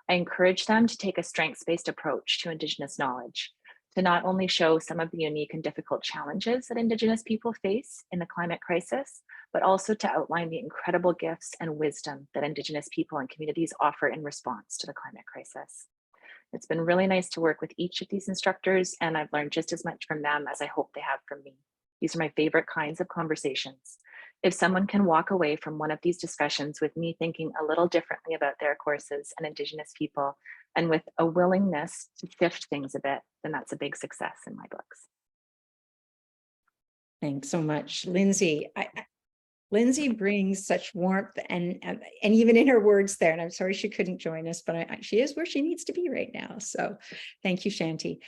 Speaker 1: I encourage them to take a strengths-based approach to Indigenous knowledge, to not only show some of the unique and difficult challenges that Indigenous people face in the climate crisis, but also to outline the incredible gifts and wisdom that Indigenous people and communities offer in response to the climate crisis. It's been really nice to work with each of these instructors, and I've learned just as much from them as I hope they have from me. These are my favorite kinds of conversations. If someone can walk away from one of these discussions with me thinking a little differently about their courses and Indigenous people, and with a willingness to shift things a bit, then that's a big success in my books.
Speaker 2: Thanks so much, Lindsay. Lindsay brings such warmth and even in her words there, and I'm sorry she couldn't join us, but she is where she needs to be right now. So thank you, Shanti.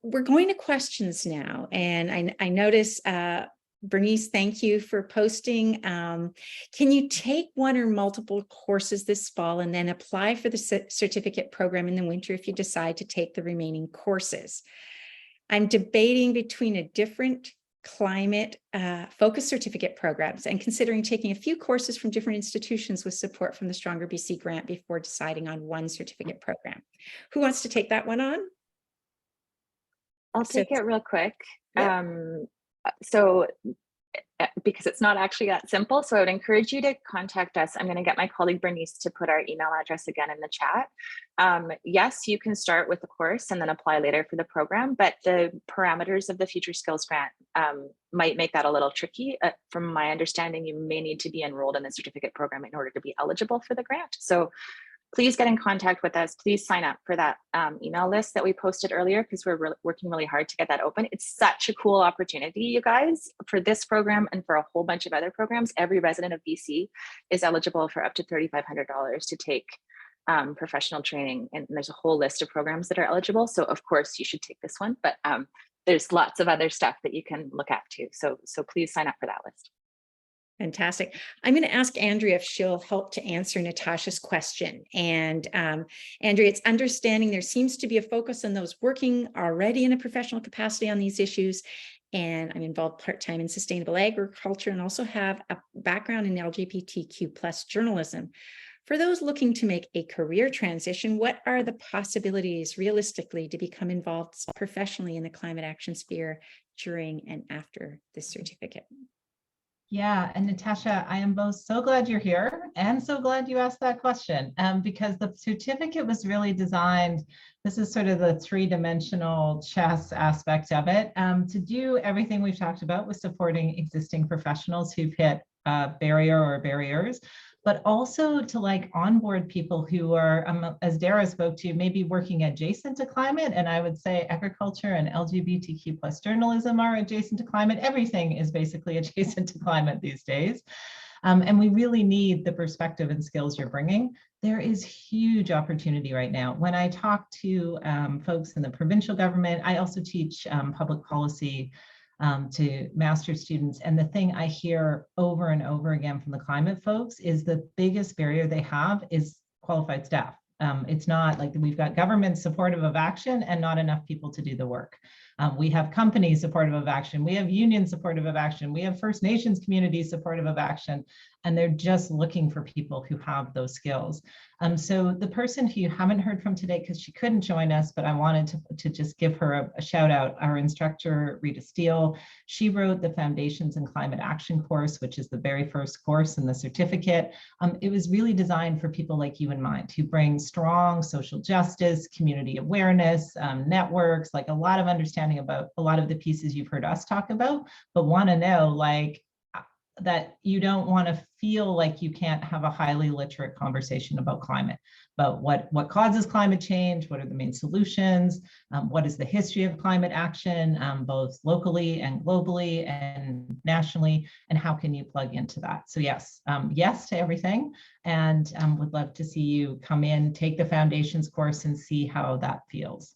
Speaker 2: We're going to questions now. And I notice, Bernice, thank you for posting. Can you take one or multiple courses this fall and then apply for the certificate program in the winter if you decide to take the remaining courses? I'm debating between a different climate focused certificate programs and considering taking a few courses from different institutions with support from the Stronger BC grant before deciding on one certificate program. Who wants to take that one on?
Speaker 1: I'll take it real quick.
Speaker 2: Yep.
Speaker 1: So because it's not actually that simple. So I would encourage you to contact us. I'm going to get my colleague Bernice to put our email address again in the chat. Yes, you can start with the course and then apply later for the program, but the parameters of the Future Skills Grant might make that a little tricky. From my understanding, you may need to be enrolled in the certificate program in order to be eligible for the grant. So please get in contact with us. Please sign up for that email list that we posted earlier, because we're working really hard to get that open. It's such a cool opportunity, you guys, for this program and for a whole bunch of other programs. Every resident of BC is eligible for up to $3,500 to take professional training. And there's a whole list of programs that are eligible. So of course you should take this one, but there's lots of other stuff that you can look at too. So please sign up for that list.
Speaker 2: Fantastic. I'm going to ask Andrea if she'll help to answer Natasha's question. And Andrea, it's understanding there seems to be a focus on those working already in a professional capacity on these issues. And I'm involved part-time in sustainable agriculture and also have a background in LGBTQ+ journalism. For those looking to make a career transition, what are the possibilities realistically to become involved professionally in the climate action sphere during and after this certificate?
Speaker 4: Yeah, and Natasha, I am both so glad you're here and so glad you asked that question, because the certificate was really designed, this is sort of the three-dimensional chess aspect of it, to do everything we've talked about with supporting existing professionals who've hit a barrier or barriers, but also to like onboard people who are, as Dara spoke to, maybe working adjacent to climate. And I would say agriculture and LGBTQ+ journalism are adjacent to climate. Everything is basically adjacent to climate these days. And we really need the perspective and skills you're bringing. There is huge opportunity right now. When I talk to folks in the provincial government, I also teach public policy to master's students. And the thing I hear over and over again from the climate folks is the biggest barrier they have is qualified staff. It's not like we've got government supportive of action and not enough people to do the work. We have companies supportive of action. We have unions supportive of action. We have First Nations communities supportive of action. And they're just looking for people who have those skills. So the person who you haven't heard from today, because she couldn't join us, but I wanted to just give her a shout out, our instructor, Rita Steele. She wrote the Foundations in Climate Action course, which is the very first course in the certificate. It was really designed for people like you in mind, who bring strong social justice, community awareness, networks, like a lot of understanding about a lot of the pieces you've heard us talk about, but want to know like, that you don't want to feel like you can't have a highly literate conversation about climate, about what causes climate change, what are the main solutions, what is the history of climate action, both locally and globally and nationally, and how can you plug into that? So yes, yes to everything, and would love to see you come in, take the Foundations course and see how that feels.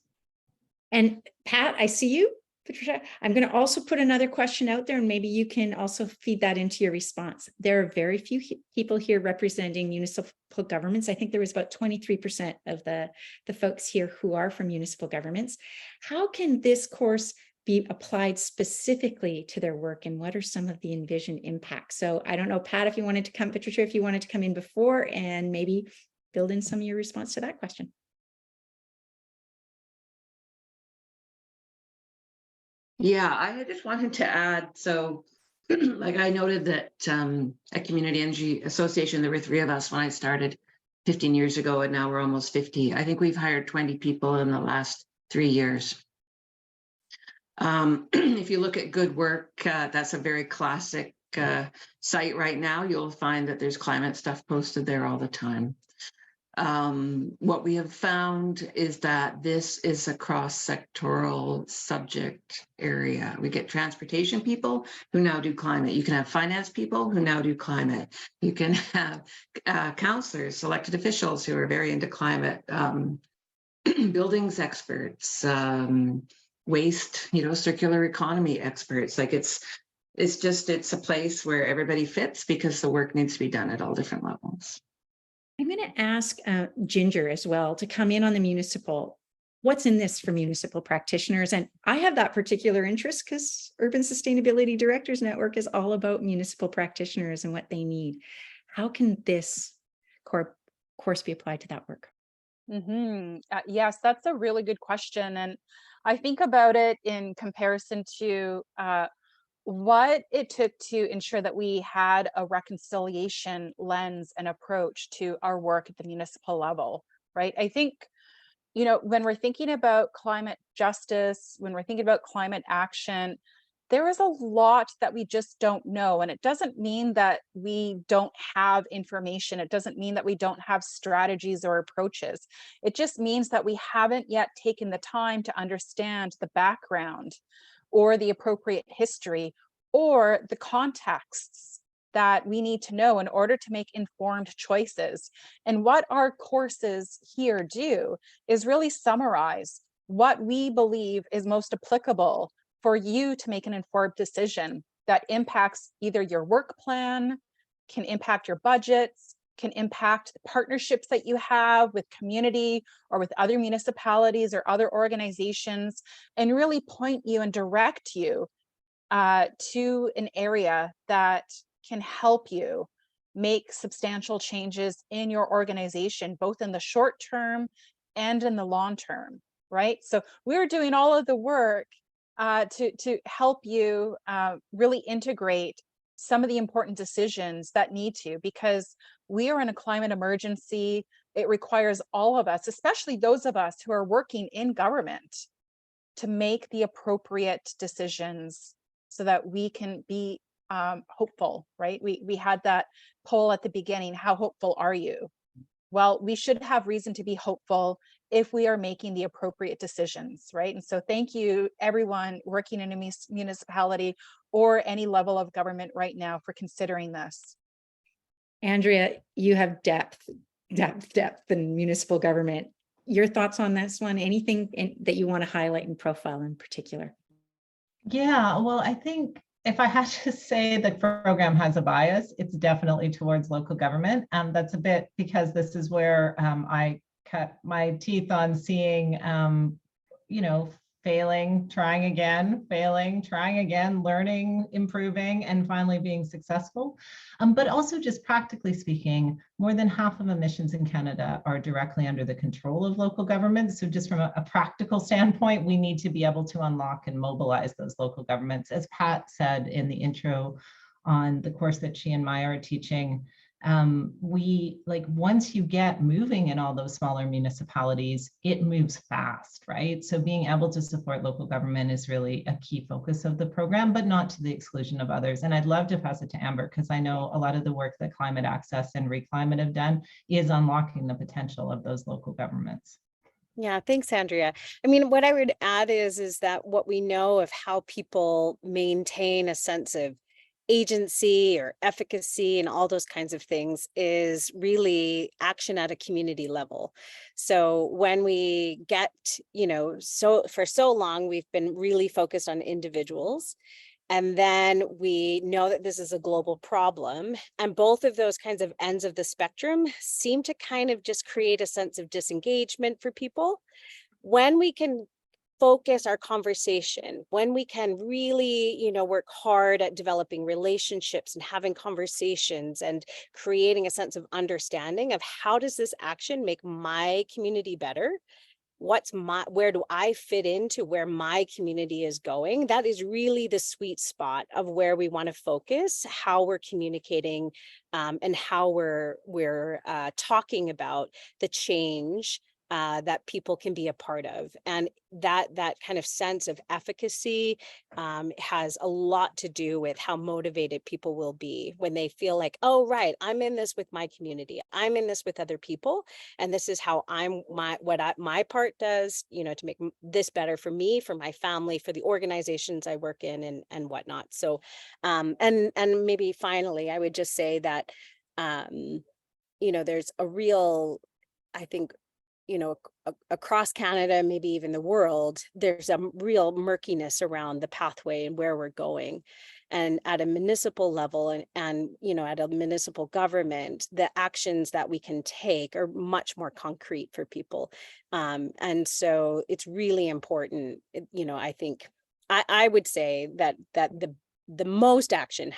Speaker 2: And Pat, I see you. Patricia, I'm going to also put another question out there and maybe you can also feed that into your response. There are very few people here representing municipal governments. I think there was about 23% of the folks here who are from municipal governments. How can this course be applied specifically to their work and what are some of the envisioned impacts? So I don't know, Pat, if you wanted to come, Patricia, if you wanted to come in before and maybe build in some of your response to that question.
Speaker 8: Yeah, I just wanted to add, so like I noted that at Community Energy Association, there were 3 of us when I started 15 years ago, and now we're almost 50. I think we've hired 20 people in the last 3 years. If you look at Good Work, that's a very classic site right now. You'll find that there's climate stuff posted there all the time. What we have found is that this is a cross-sectoral subject area. We get transportation people who now do climate. You can have finance people who now do climate. You can have counselors, elected officials who are very into climate, buildings experts, waste, circular economy experts. Like it's a place where everybody fits because the work needs to be done at all different levels.
Speaker 2: I'm going to ask Ginger as well to come in on the municipal. What's in this for municipal practitioners? And I have that particular interest because Urban Sustainability Directors Network is all about municipal practitioners and what they need. How can this course be applied to that work?
Speaker 5: Yes, that's a really good question. And I think about it in comparison to what it took to ensure that we had a reconciliation lens and approach to our work at the municipal level, right? I think, when we're thinking about climate justice, when we're thinking about climate action, there is a lot that we just don't know. And it doesn't mean that we don't have information. It doesn't mean that we don't have strategies or approaches. It just means that we haven't yet taken the time to understand the background or the appropriate history or the contexts that we need to know in order to make informed choices. And what our courses here do is really summarize what we believe is most applicable for you to make an informed decision. that impacts either your work plan, can impact your budgets, can impact the partnerships that you have with community or with other municipalities or other organizations, and really point you and direct you to an area that can help you make substantial changes in your organization, both in the short term and in the long term, right? So we're doing all of the work to help you really integrate some of the important decisions that need to, because we are in a climate emergency. It requires all of us, especially those of us who are working in government, to make the appropriate decisions so that we can be hopeful, right? We had that poll at the beginning, how hopeful are you? Well, we should have reason to be hopeful if we are making the appropriate decisions, right? And so thank you, everyone working in a municipality or any level of government right now for considering this.
Speaker 2: Andrea, you have depth in municipal government. Your thoughts on this one? Anything that you want to highlight and profile in particular?
Speaker 4: Yeah, well, I think if I had to say the program has a bias, it's definitely towards local government. That's a bit because this is where I cut my teeth on seeing, failing, trying again, failing, trying again, learning, improving, and finally being successful. But also just practically speaking, more than half of emissions in Canada are directly under the control of local governments. So just from a practical standpoint, we need to be able to unlock and mobilize those local governments. As Pat said in the intro on the course that she and Maya are teaching, once you get moving in all those smaller municipalities, it moves fast, right? So being able to support local government is really a key focus of the program, but not to the exclusion of others. And I'd love to pass it to Amber, because I know a lot of the work that Climate Access and Reclimate have done is unlocking the potential of those local governments.
Speaker 9: Yeah, thanks, Andrea. I mean, what I would add is that what we know of how people maintain a sense of agency or efficacy and all those kinds of things is really action at a community level. So when we get, for so long, we've been really focused on individuals. And then we know that this is a global problem. And both of those kinds of ends of the spectrum seem to kind of just create a sense of disengagement for people. When we can focus our conversation, when we can really, work hard at developing relationships and having conversations and creating a sense of understanding of how does this action make my community better? Where do I fit into where my community is going? That is really the sweet spot of where we want to focus, how we're communicating and how we're talking about the change that people can be a part of. And that kind of sense of efficacy has a lot to do with how motivated people will be when they feel like, oh, right, I'm in this with my community. I'm in this with other people. And this is how my part does, to make this better for me, for my family, for the organizations I work in and whatnot. So, and maybe finally, I would just say that, there's a real, I think, across Canada, maybe even the world, there's a real murkiness around the pathway and where we're going. And at a municipal level and at a municipal government, the actions that we can take are much more concrete for people. And so it's really important, I think, I would say that the most action,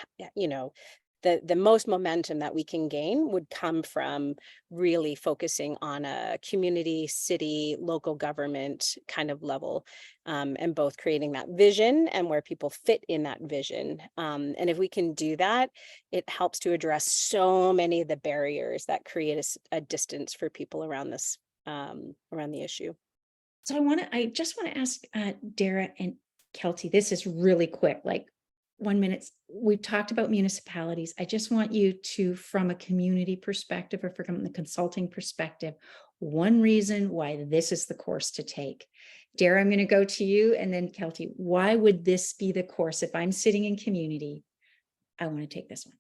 Speaker 9: the most momentum that we can gain would come from really focusing on a community, city, local government kind of level, and both creating that vision and where people fit in that vision. And if we can do that, it helps to address so many of the barriers that create a distance for people around this, around the issue.
Speaker 2: So I just want to ask Dara and Kelty, this is really quick, like 1 minute. We've talked about municipalities. I just want you to, from a community perspective or from the consulting perspective, one reason why this is the course to take. Dara, I'm going to go to you, and then Kelty, why would this be the course? If I'm sitting in community, I want to take this one.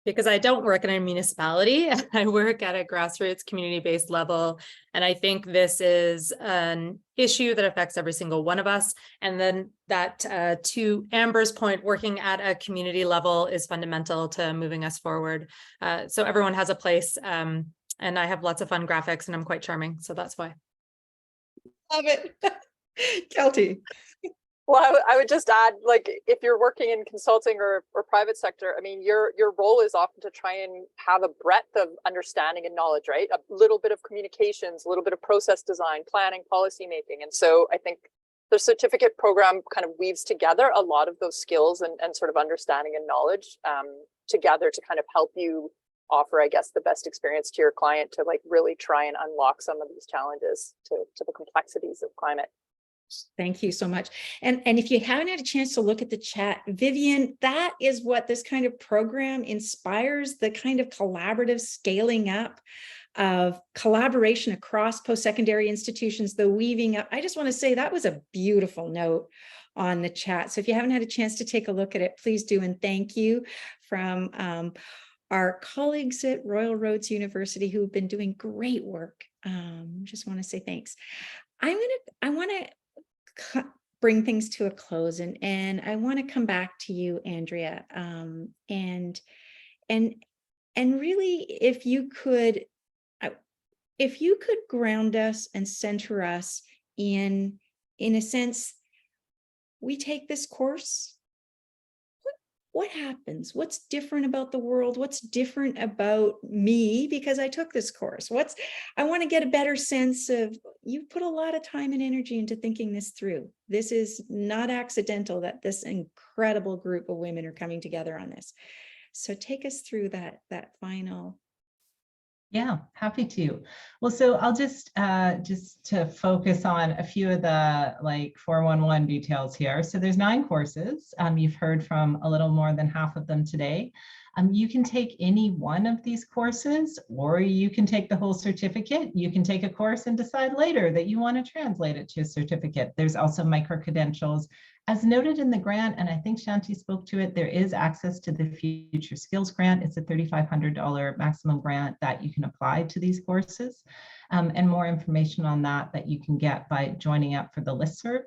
Speaker 7: because I don't work in a municipality. I work at a grassroots community-based level. And I think this is an issue that affects every single one of us. And then that, to Amber's point, working at a community level is fundamental to moving us forward. So everyone has a place. And I have lots of fun graphics and I'm quite charming. So that's why.
Speaker 2: Love it. Kelty.
Speaker 6: Well, I would just add, like, if you're working in consulting or private sector, I mean, your role is often to try and have a breadth of understanding and knowledge, right? A little bit of communications, a little bit of process design, planning, policy making. And so I think the certificate program kind of weaves together a lot of those skills and sort of understanding and knowledge together to kind of help you offer, I guess, the best experience to your client to like really try and unlock some of these challenges to the complexities of climate.
Speaker 2: Thank you so much. And if you haven't had a chance to look at the chat, Vivian, that is what this kind of program inspires, the kind of collaborative scaling up of collaboration across post-secondary institutions, the weaving up. I just want to say that was a beautiful note on the chat. So if you haven't had a chance to take a look at it, please do. And thank you from our colleagues at Royal Roads University who have been doing great work. Just want to say thanks. I want to bring things to a close, and I want to come back to you, Andrea, and really, if you could ground us and center us in a sense, we take this course. What happens? What's different about the world? What's different about me because I took this course? I want to get a better sense of, you've put a lot of time and energy into thinking this through. This is not accidental that this incredible group of women are coming together on this. So take us through that final.
Speaker 4: Yeah, happy to. Well, so I'll just to focus on a few of the like 411 details here. So there's 9 courses. You've heard from a little more than half of them today. You can take any one of these courses, or you can take the whole certificate. You can take a course and decide later that you want to translate it to a certificate. There's also micro-credentials. As noted in the grant, and I think Shanti spoke to it, there is access to the Future Skills Grant. It's a $3,500 maximum grant that you can apply to these courses. And more information on that you can get by joining up for the listserv.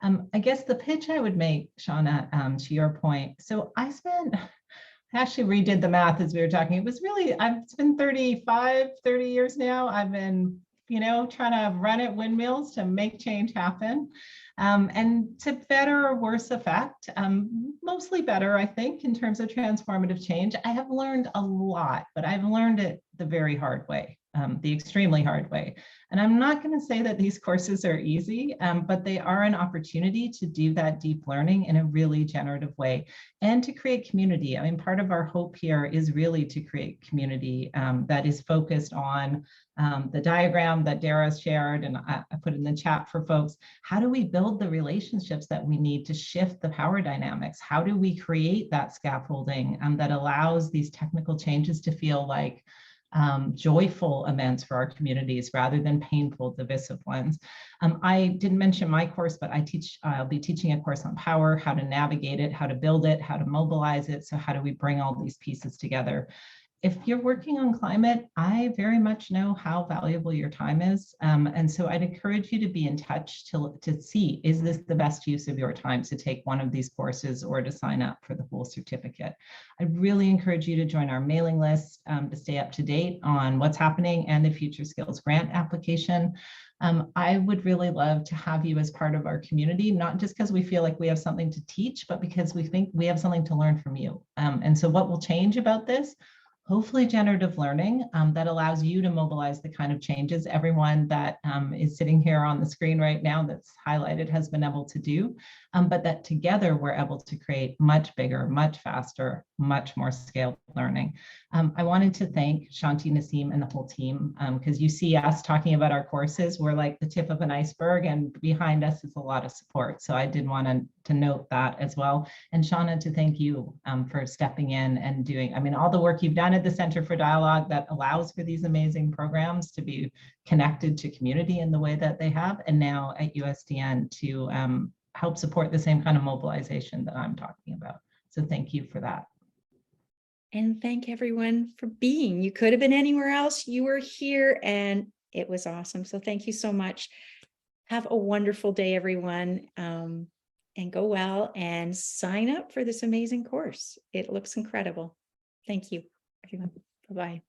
Speaker 4: I guess the pitch I would make, Shauna, to your point, so I actually redid the math as we were talking. It was really, it's been 30 years now. I've been, trying to run at windmills to make change happen. And to better or worse effect, mostly better, I think, in terms of transformative change. I have learned a lot, but I've learned it the very hard way, the extremely hard way. And I'm not going to say that these courses are easy, but they are an opportunity to do that deep learning in a really generative way and to create community. I mean, part of our hope here is really to create community that is focused on the diagram that Dara shared, and I put in the chat for folks. How do we build the relationships that we need to shift the power dynamics? How do we create that scaffolding that allows these technical changes to feel like joyful events for our communities rather than painful, divisive ones? I didn't mention my course, but I'll be teaching a course on power, how to navigate it, how to build it, how to mobilize it. So how do we bring all these pieces together? If you're working on climate, I very much know how valuable your time is. And so I'd encourage you to be in touch to see, is this the best use of your time to take one of these courses or to sign up for the full certificate? I'd really encourage you to join our mailing list to stay up to date on what's happening and the Future Skills Grant application. I would really love to have you as part of our community, not just because we feel like we have something to teach, but because we think we have something to learn from you. And so what will change about this? Hopefully generative learning that allows you to mobilize the kind of changes everyone that is sitting here on the screen right now that's highlighted has been able to do, but that together we're able to create much bigger, much faster, much more scaled learning. I wanted to thank Shanti, Naseem, and the whole team because you see us talking about our courses, we're like the tip of an iceberg, and behind us is a lot of support. So I did want to note that as well. And Shauna, to thank you for stepping in and doing, all the work you've done at the Center for Dialogue that allows for these amazing programs to be connected to community in the way that they have, and now at USDN to help support the same kind of mobilization that I'm talking about. So thank you for that.
Speaker 2: And thank everyone for being. You could have been anywhere else. You were here and it was awesome. So thank you so much. Have a wonderful day, everyone. And go well and sign up for this amazing course. It looks incredible. Thank you, everyone. Bye-bye.